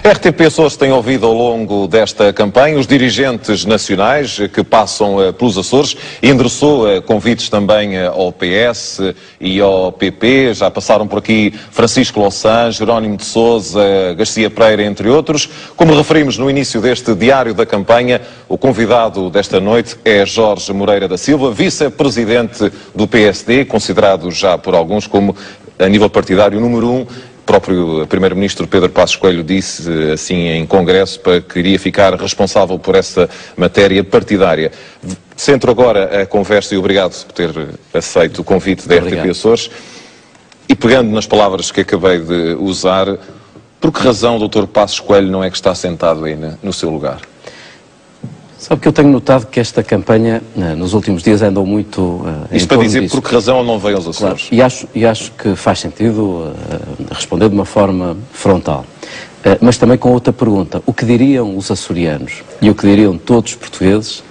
A RTP Açores tem ouvido ao longo desta campanha os dirigentes nacionais que passam pelos Açores, endereçou convites também ao PS e ao PP, já passaram por aqui Francisco Louçã, Jerónimo de Sousa, Garcia Pereira, entre outros. Como referimos no início deste diário da campanha, o convidado desta noite é Jorge Moreira da Silva, vice-presidente do PSD, considerado já por alguns como, a nível partidário, número 1. O próprio primeiro-ministro Pedro Passos Coelho disse assim em congresso que queria ficar responsável por essa matéria partidária. Centro agora a conversa e obrigado por ter aceito o convite da RTP Açores. E pegando nas palavras que acabei de usar, por que razão o Dr. Passos Coelho não é que está sentado aí no seu lugar? Sabe que eu tenho notado que esta campanha, nos últimos dias, andou muito Isto para dizer por que razão não veio aos Açores? Claro, e acho que faz sentido responder de uma forma frontal. Mas também com outra pergunta. O que diriam os açorianos e o que diriam todos os portugueses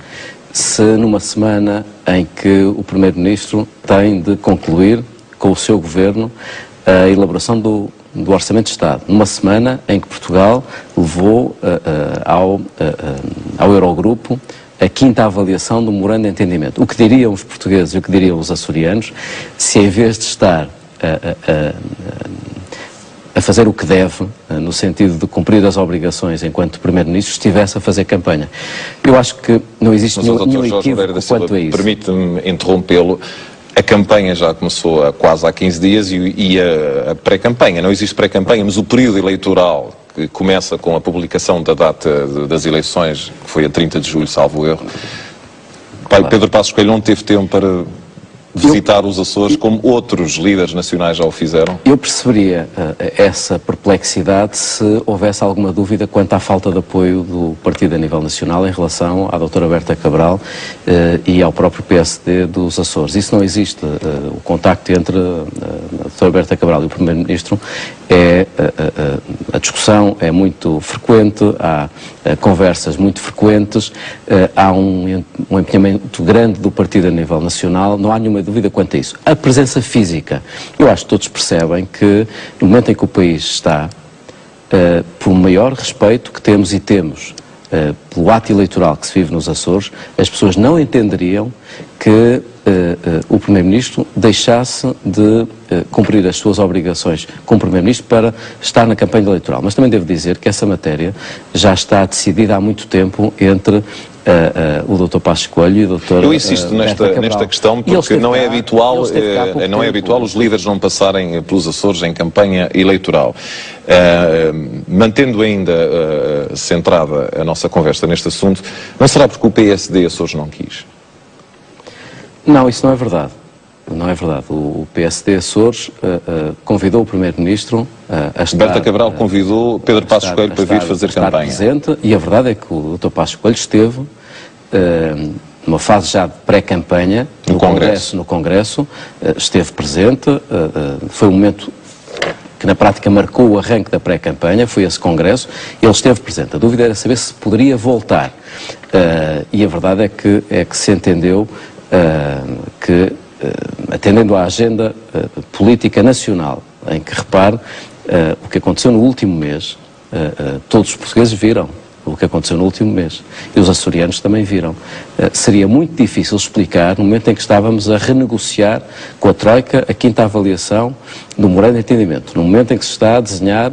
se numa semana em que o Primeiro-Ministro tem de concluir com o seu governo a elaboração do Orçamento de Estado, numa semana em que Portugal levou ao Eurogrupo a 5ª avaliação do Memorando de Entendimento? O que diriam os portugueses e o que diriam os açorianos se, em vez de estar a fazer o que deve, no sentido de cumprir as obrigações enquanto Primeiro-Ministro, estivesse a fazer campanha? Eu acho que não existe nenhum equívoco quanto a isso. Permite-me interrompê-lo. A campanha já começou quase há 15 dias e a pré-campanha, não existe pré-campanha, mas o período eleitoral que começa com a publicação da data das eleições, que foi a 30 de julho, salvo erro, Pedro Passos Coelho não teve tempo para visitar os Açores como outros líderes nacionais já o fizeram? Eu perceberia essa perplexidade se houvesse alguma dúvida quanto à falta de apoio do partido a nível nacional em relação à doutora Berta Cabral e ao próprio PSD dos Açores. Isso não existe. O contacto entre a doutora Berta Cabral e o Primeiro-Ministro a discussão é muito frequente, há conversas muito frequentes, há um empenhamento grande do partido a nível nacional, não há nenhuma dúvida quanto a isso. A presença física, eu acho que todos percebem que no momento em que o país está, por maior respeito que temos e temos pelo ato eleitoral que se vive nos Açores, as pessoas não entenderiam que o Primeiro-Ministro deixasse de cumprir as suas obrigações como Primeiro-Ministro para estar na campanha eleitoral. Mas também devo dizer que essa matéria já está decidida há muito tempo entre o Dr. Passos Coelho e o Dr. Eu insisto nesta questão porque não é habitual os líderes não passarem pelos Açores em campanha eleitoral. Mantendo ainda centrada a nossa conversa neste assunto, não será porque o PSD Açores não quis? Não, isso não é verdade. Não é verdade. O PSD Açores convidou o Primeiro-Ministro a estar... Berta Cabral convidou Pedro Passos Coelho para vir fazer campanha. Presente, e a verdade é que o Dr. Passos Coelho esteve numa fase já de pré-campanha no Congresso, esteve presente, foi um momento que na prática marcou o arranque da pré-campanha, foi esse Congresso, ele esteve presente. A dúvida era saber se poderia voltar. E a verdade é que se entendeu que, atendendo à agenda política nacional, em que, repare, o que aconteceu no último mês, todos os portugueses viram o que aconteceu no último mês, e os açorianos também viram. Seria muito difícil explicar, no momento em que estávamos a renegociar com a Troika a 5ª avaliação do Memorando de Entendimento, no momento em que se está a desenhar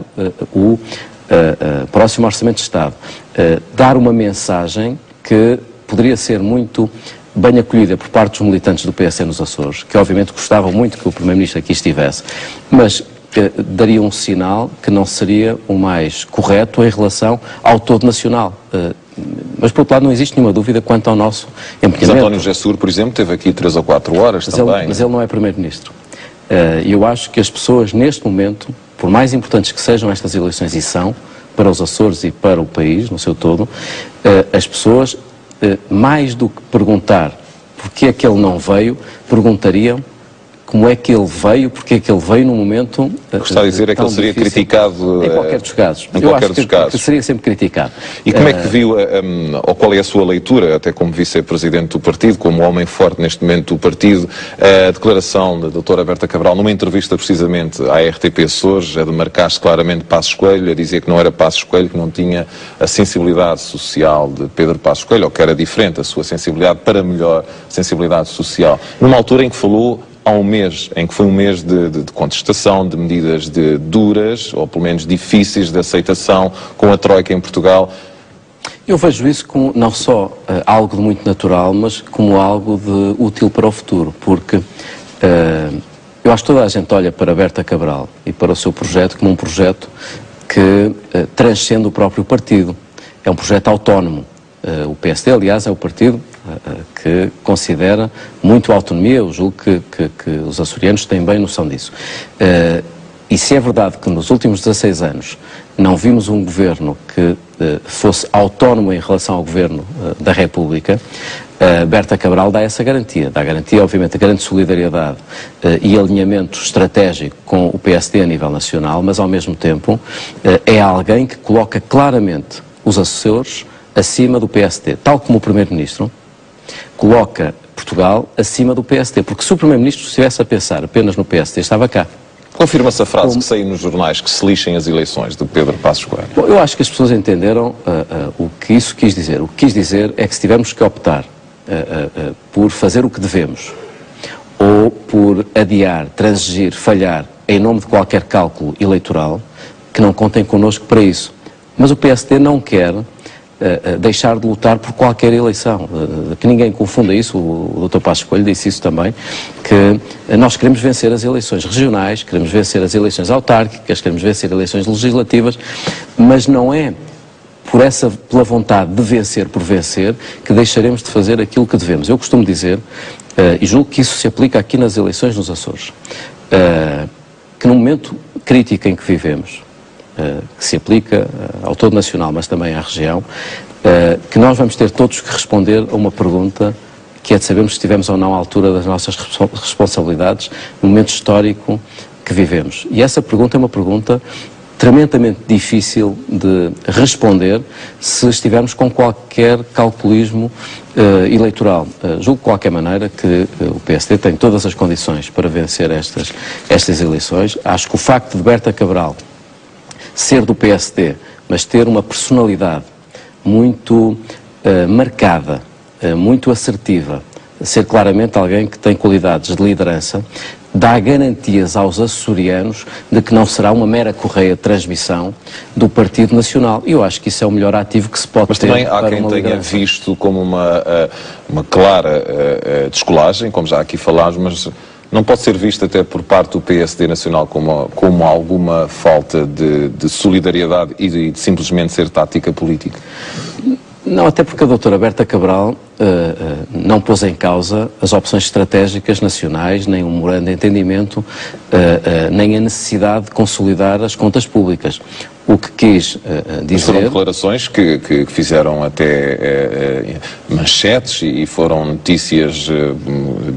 o próximo Orçamento de Estado, dar uma mensagem que poderia ser muito bem acolhida por parte dos militantes do PSD nos Açores, que obviamente gostavam muito que o Primeiro-Ministro aqui estivesse, mas daria um sinal que não seria o mais correto em relação ao todo nacional. Mas, por outro lado, não existe nenhuma dúvida quanto ao nosso empenhamento. Mas António Gessur, por exemplo, esteve aqui 3 ou 4 horas também. Mas ele não é Primeiro-Ministro. E eu acho que as pessoas, neste momento, por mais importantes que sejam estas eleições, e são, para os Açores e para o país, no seu todo, as pessoas, mais do que perguntar porque é que ele não veio, perguntariam como é que ele veio, porque é que ele veio num momento está a dizer é que ele seria criticado em qualquer dos casos. Eu acho que seria sempre criticado. E como é que viu, ou qual é a sua leitura, até como vice-presidente do partido, como homem forte neste momento do partido, a declaração da doutora Berta Cabral, numa entrevista precisamente à RTP Açores, a demarcar-se claramente Passos Coelho, a dizer que não era Passos Coelho, que não tinha a sensibilidade social de Pedro Passos Coelho, ou que era diferente a sua sensibilidade para melhor sensibilidade social, numa altura em que falou há um mês, em que foi um mês de contestação, de medidas duras, ou pelo menos difíceis de aceitação, com a Troika em Portugal. Eu vejo isso como não só algo de muito natural, mas como algo de útil para o futuro, porque eu acho que toda a gente olha para Berta Cabral e para o seu projeto como um projeto que transcende o próprio partido. É um projeto autónomo. O PSD, aliás, é o partido que considera muito a autonomia. Eu julgo que os açorianos têm bem noção disso. E se é verdade que nos últimos 16 anos não vimos um governo que fosse autónomo em relação ao governo da República, Berta Cabral dá essa garantia. Dá garantia, obviamente, a grande solidariedade e alinhamento estratégico com o PSD a nível nacional, mas ao mesmo tempo é alguém que coloca claramente os Açores acima do PSD, tal como o Primeiro-Ministro coloca Portugal acima do PSD, porque se o Primeiro-Ministro estivesse a pensar apenas no PSD, estava cá. Confirma-se a frase que saiu nos jornais, que se lixem as eleições, de Pedro Passos Coelho. Bom, eu acho que as pessoas entenderam o que isso quis dizer. O que quis dizer é que se tivermos que optar por fazer o que devemos, ou por adiar, transigir, falhar, em nome de qualquer cálculo eleitoral, que não contem connosco para isso. Mas o PSD não quer deixar de lutar por qualquer eleição, que ninguém confunda isso. O Dr. Passos Coelho disse isso também, que nós queremos vencer as eleições regionais, queremos vencer as eleições autárquicas, queremos vencer eleições legislativas, mas não é pela vontade de vencer por vencer que deixaremos de fazer aquilo que devemos. Eu costumo dizer, e julgo que isso se aplica aqui nas eleições nos Açores, que no momento crítico em que vivemos, que se aplica ao todo nacional, mas também à região, que nós vamos ter todos que responder a uma pergunta que é de sabermos se estivemos ou não à altura das nossas responsabilidades no momento histórico que vivemos. E essa pergunta é uma pergunta tremendamente difícil de responder se estivermos com qualquer calculismo eleitoral. Julgo de qualquer maneira que o PSD tem todas as condições para vencer estas eleições. Acho que o facto de Berta Cabral ser do PSD, mas ter uma personalidade muito marcada, muito assertiva, ser claramente alguém que tem qualidades de liderança, dá garantias aos açorianos de que não será uma mera correia de transmissão do Partido Nacional. E eu acho que isso é o melhor ativo que se pode ter. Mas também há quem tenha visto como uma clara descolagem, como já aqui falámos, mas não pode ser visto até por parte do PSD Nacional como alguma falta de solidariedade e de simplesmente ser tática política? Não, até porque a doutora Berta Cabral não pôs em causa as opções estratégicas nacionais, nem um memorando de entendimento, nem a necessidade de consolidar as contas públicas. O que quis dizer... Foram declarações que fizeram até manchetes e foram notícias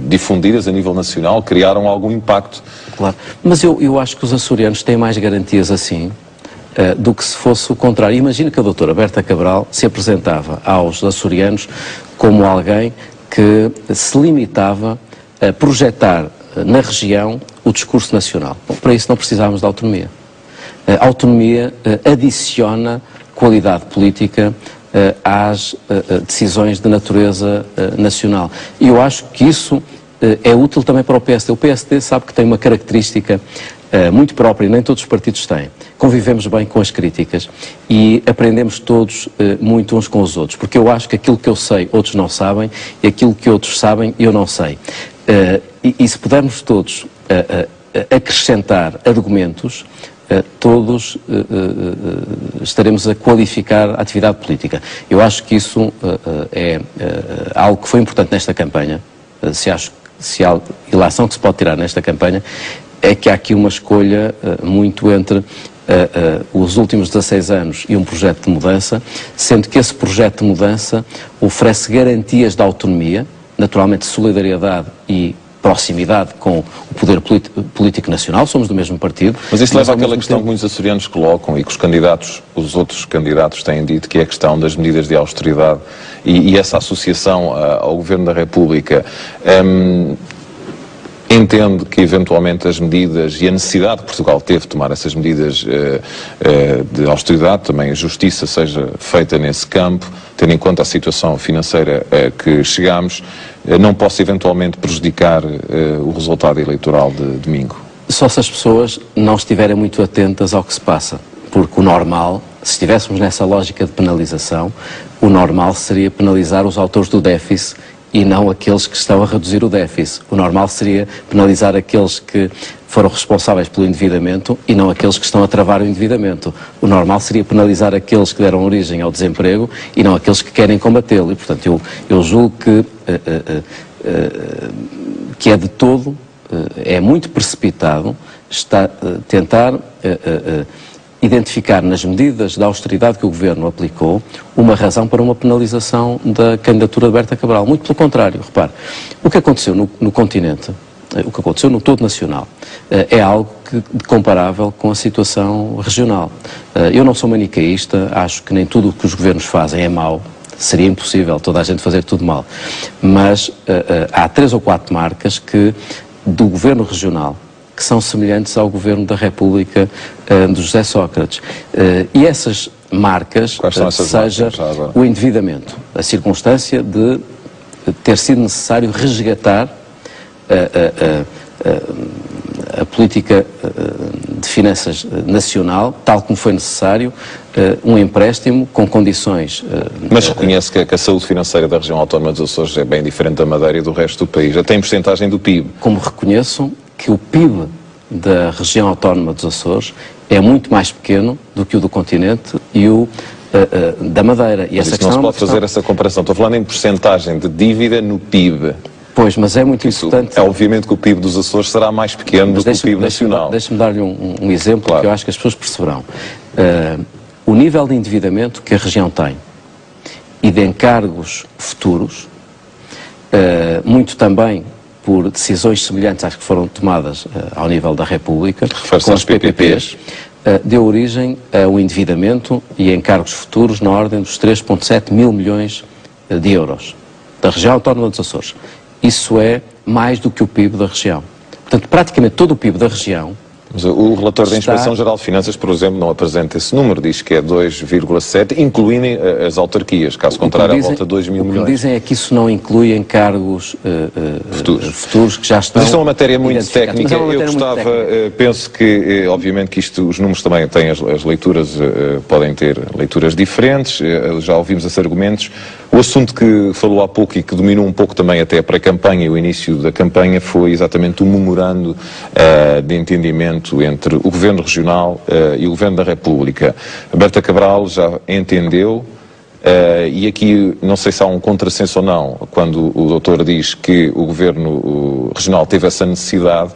difundidas a nível nacional, criaram algum impacto. Claro, mas eu acho que os açorianos têm mais garantias assim do que se fosse o contrário. Imagino que a doutora Berta Cabral se apresentava aos açorianos como alguém que se limitava a projetar na região o discurso nacional. Bom, para isso não precisávamos de autonomia. A autonomia adiciona qualidade política às decisões de natureza nacional. E eu acho que isso é útil também para o PSD. O PSD sabe que tem uma característica muito própria, nem todos os partidos têm. Convivemos bem com as críticas e aprendemos todos muito uns com os outros, porque eu acho que aquilo que eu sei outros não sabem e aquilo que outros sabem eu não sei. E se pudermos todos acrescentar argumentos, todos estaremos a qualificar a atividade política. Eu acho que isso é algo que foi importante nesta campanha. Se há ilação que se pode tirar nesta campanha, é que há aqui uma escolha muito entre os últimos 16 anos e um projeto de mudança, sendo que esse projeto de mudança oferece garantias de autonomia, naturalmente solidariedade e proximidade com o poder político nacional, somos do mesmo partido. Mas isso leva àquela questão que muitos açorianos colocam e que os outros candidatos têm dito, que é a questão das medidas de austeridade e essa associação ao Governo da República. Entende que, eventualmente, as medidas e a necessidade que Portugal teve de tomar essas medidas de austeridade, também a justiça seja feita nesse campo, tendo em conta a situação financeira que chegámos, não possa, eventualmente, prejudicar o resultado eleitoral de domingo? Só se as pessoas não estiverem muito atentas ao que se passa, porque o normal, se estivéssemos nessa lógica de penalização, o normal seria penalizar os autores do déficit e não aqueles que estão a reduzir o déficit. O normal seria penalizar aqueles que foram responsáveis pelo endividamento e não aqueles que estão a travar o endividamento. O normal seria penalizar aqueles que deram origem ao desemprego e não aqueles que querem combatê-lo. E, portanto, eu julgo que é de todo, é muito precipitado tentar identificar nas medidas de austeridade que o Governo aplicou uma razão para uma penalização da candidatura de Berta Cabral. Muito pelo contrário, repare, o que aconteceu no continente, o que aconteceu no todo nacional, é algo comparável com a situação regional. Eu não sou manicaísta, acho que nem tudo o que os governos fazem é mau, seria impossível toda a gente fazer tudo mal, mas há 3 ou 4 marcas do Governo regional que são semelhantes ao Governo da República do José Sócrates. E essas marcas, seja o endividamento, a circunstância de ter sido necessário resgatar a política de finanças nacional, tal como foi necessário, um empréstimo com condições... Mas reconhece que a saúde financeira da região autónoma dos Açores é bem diferente da Madeira e do resto do país, até em porcentagem do PIB. Como reconheço que o PIB da região autónoma dos Açores é muito mais pequeno do que o do continente e o da Madeira. E essa questão não se pode fazer essa comparação. Estou falando em porcentagem de dívida no PIB. Pois, mas é muito importante... É obviamente que o PIB dos Açores será mais pequeno do que o PIB nacional. Deixe-me dar-lhe um exemplo, claro, que eu acho que as pessoas perceberão. O nível de endividamento que a região tem e de encargos futuros, muito também por decisões semelhantes às que foram tomadas ao nível da República, com as PPPs, deu origem a um endividamento e encargos futuros na ordem dos 3,7 mil milhões de euros da região autónoma dos Açores. Isso é mais do que o PIB da região. Portanto, praticamente todo o PIB da região... Mas o relatório da Inspeção-Geral de Finanças, por exemplo, não apresenta esse número, diz que é 2,7, incluindo as autarquias, caso contrário, à volta de 2 mil milhões. O que dizem é que isso não inclui encargos futuros que já estão... Mas isso é uma matéria muito técnica. Eu gostava, penso que, obviamente, que os números também têm as leituras, podem ter leituras diferentes, já ouvimos esses argumentos. O assunto que falou há pouco e que dominou um pouco também até a pré-campanha e o início da campanha foi exatamente o memorando de entendimento entre o Governo Regional e o Governo da República. A Berta Cabral já entendeu, e aqui não sei se há um contrassenso ou não, quando o doutor diz que o Governo Regional teve essa necessidade,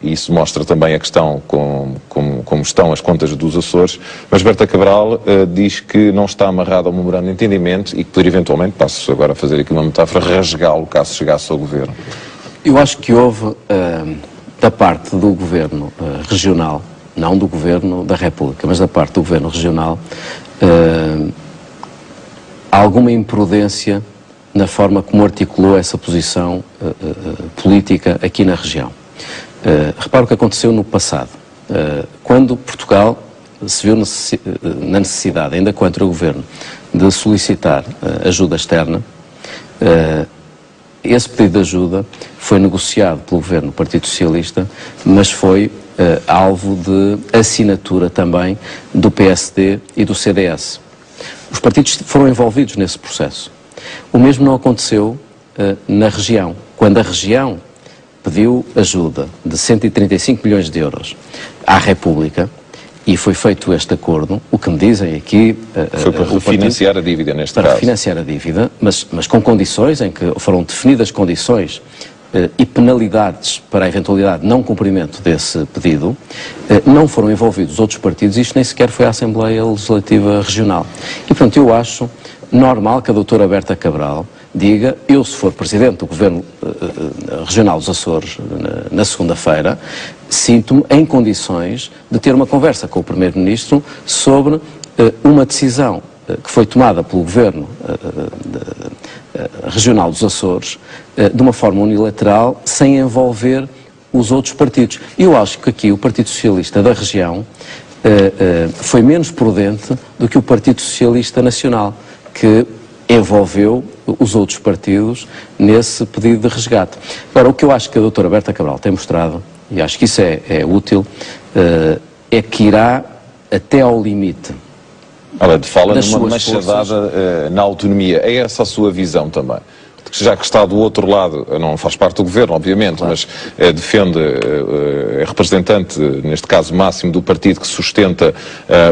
e isso mostra também a questão como estão as contas dos Açores, mas Berta Cabral diz que não está amarrado ao memorando de entendimento e que poderia eventualmente, passo agora a fazer aqui uma metáfora, rasgá-lo caso chegasse ao Governo. Eu acho que houve, da parte do Governo Regional, não do Governo da República, mas da parte do Governo Regional, alguma imprudência na forma como articulou essa posição política aqui na região. Repara o que aconteceu no passado. Quando Portugal se viu na necessidade, ainda contra o Governo, de solicitar ajuda externa, esse pedido de ajuda foi negociado pelo Governo do Partido Socialista, mas foi alvo de assinatura também do PSD e do CDS. Os partidos foram envolvidos nesse processo. O mesmo não aconteceu na região. Quando a região pediu ajuda de 135 milhões de euros à República e foi feito este acordo, o que me dizem aqui... Foi para refinanciar a dívida neste caso. Para refinanciar a dívida, mas com condições em que foram definidas condições e penalidades para a eventualidade de não cumprimento desse pedido, não foram envolvidos outros partidos, isto nem sequer foi à Assembleia Legislativa Regional. E, portanto, eu acho normal que a doutora Berta Cabral diga, eu se for Presidente do Governo Regional dos Açores na segunda-feira, sinto-me em condições de ter uma conversa com o Primeiro-Ministro sobre uma decisão que foi tomada pelo Governo Regional dos Açores de uma forma unilateral, sem envolver os outros partidos. Eu acho que aqui o Partido Socialista da região foi menos prudente do que o Partido Socialista Nacional, que envolveu os outros partidos nesse pedido de resgate. Agora, o que eu acho que a doutora Berta Cabral tem mostrado, e acho que isso é útil, é que irá até ao limite. Olha, fala numa machadada na autonomia. É essa a sua visão também? Já que está do outro lado, não faz parte do governo, obviamente, claro, mas defende, é representante, neste caso máximo, do partido que sustenta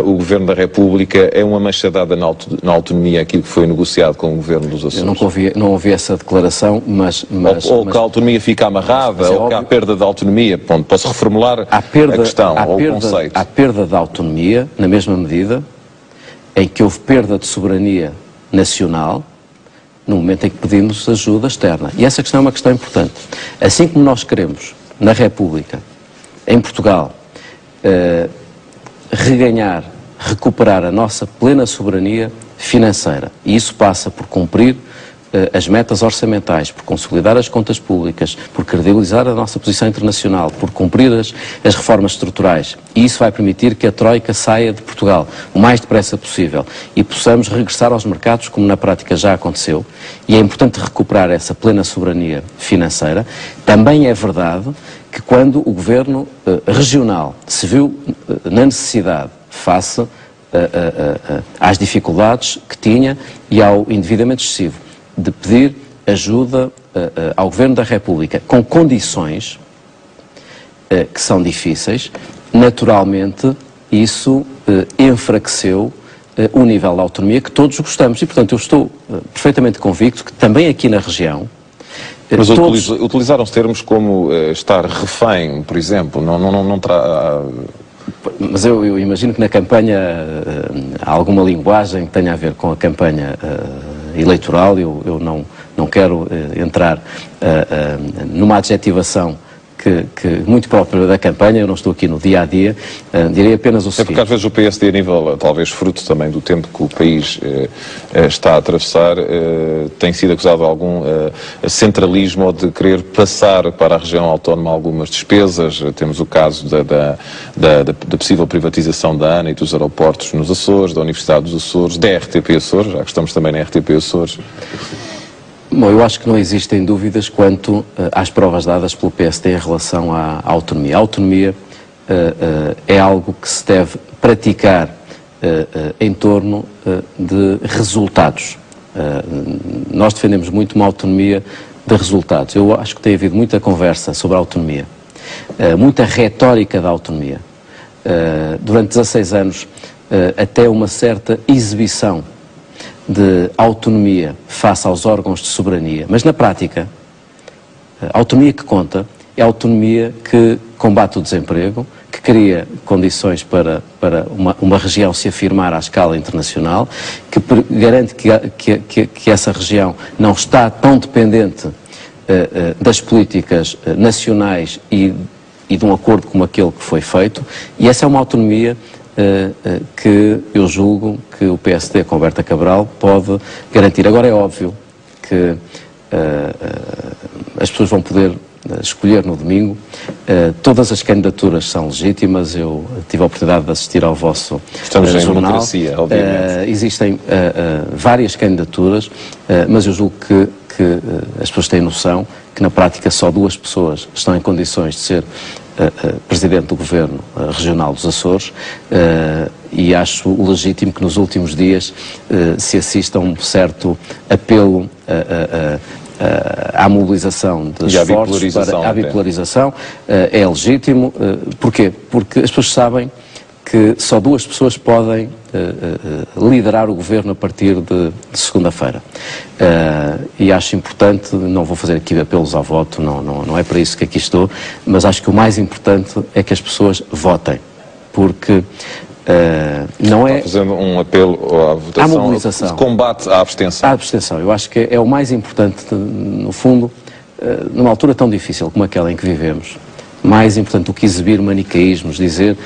o governo da República, é uma machadada na autonomia aquilo que foi negociado com o governo dos Açores? Eu não ouvi essa declaração, mas ou que a autonomia fica amarrada, ou que há perda de autonomia. Bom, posso reformular a questão, ou o conceito? Há perda de autonomia, na mesma medida em que houve perda de soberania nacional, no momento em que pedimos ajuda externa. E essa questão é uma questão importante. Assim como nós queremos, na República, em Portugal, recuperar a nossa plena soberania financeira, e isso passa por cumprir as metas orçamentais, por consolidar as contas públicas, por credibilizar a nossa posição internacional, por cumprir as reformas estruturais. E isso vai permitir que a Troika saia de Portugal o mais depressa possível e possamos regressar aos mercados, como na prática já aconteceu. E é importante recuperar essa plena soberania financeira. Também é verdade que quando o governo regional se viu na necessidade, face às dificuldades que tinha e ao endividamento excessivo, de pedir ajuda ao Governo da República com condições que são difíceis, naturalmente isso enfraqueceu o nível de autonomia que todos gostamos. E, portanto, eu estou perfeitamente convicto que também aqui na região... Mas utilizaram-se termos como estar refém, por exemplo, não terá... Mas eu imagino que na campanha há alguma linguagem que tenha a ver com a campanha eleitoral. Eu não quero entrar numa adjetivação que muito própria da campanha. Eu não estou aqui no dia-a-dia, direi apenas o seguinte. É porque às vezes o PSD, a nível, talvez fruto também do tempo que o país está a atravessar, tem sido acusado de algum centralismo ou de querer passar para a região autónoma algumas despesas. Temos o caso da possível privatização da ANA e dos aeroportos nos Açores, da Universidade dos Açores, da RTP Açores, já que estamos também na RTP Açores. Bom, eu acho que não existem dúvidas quanto às provas dadas pelo PSD em relação à autonomia. A autonomia é algo que se deve praticar em torno de resultados. Nós defendemos muito uma autonomia de resultados. Eu acho que tem havido muita conversa sobre a autonomia, muita retórica da autonomia. Durante 16 anos, até uma certa exibição de autonomia face aos órgãos de soberania. Mas, na prática, a autonomia que conta é a autonomia que combate o desemprego, que cria condições para uma região se afirmar à escala internacional, que garante que essa região não está tão dependente das políticas nacionais e de um acordo como aquele que foi feito. E essa é uma autonomia que eu julgo que o PSD com Berta Cabral pode garantir. Agora é óbvio que as pessoas vão poder escolher no domingo. Todas as candidaturas são legítimas. Eu tive a oportunidade de assistir ao vosso Estamos jornal. Em democracia, obviamente. Existem várias candidaturas, mas eu julgo que as pessoas têm noção que na prática só 2 pessoas estão em condições de ser Presidente do Governo Regional dos Açores, e acho legítimo que nos últimos dias se assista a um certo apelo à mobilização de esforços para a bipolarização. É legítimo. Porquê? Porque as pessoas sabem que só 2 pessoas podem liderar o governo a partir de segunda-feira. E acho importante, não vou fazer aqui apelos ao voto, não é para isso que aqui estou, mas acho que o mais importante é que as pessoas votem, porque Não é... Está fazendo um apelo à votação, à mobilização, de combate à abstenção. À abstenção. Eu acho que é o mais importante, no fundo, numa altura tão difícil como aquela em que vivemos. Mais importante do que exibir manicaísmos, dizer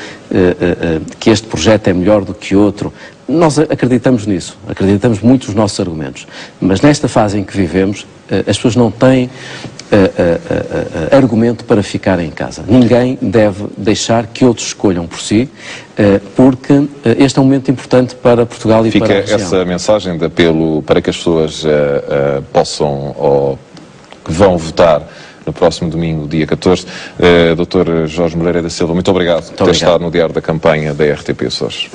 que este projeto é melhor do que outro. Nós acreditamos nisso, acreditamos muito nos nossos argumentos. Mas nesta fase em que vivemos, as pessoas não têm argumento para ficar em casa. Ninguém deve deixar que outros escolham por si, porque este é um momento importante para Portugal e para a região. Fica essa mensagem de apelo para que as pessoas possam ou que vão votar no próximo domingo, dia 14. Dr. Jorge Moreira da Silva, muito obrigado por ter estado no Diário da Campanha da RTP Açores.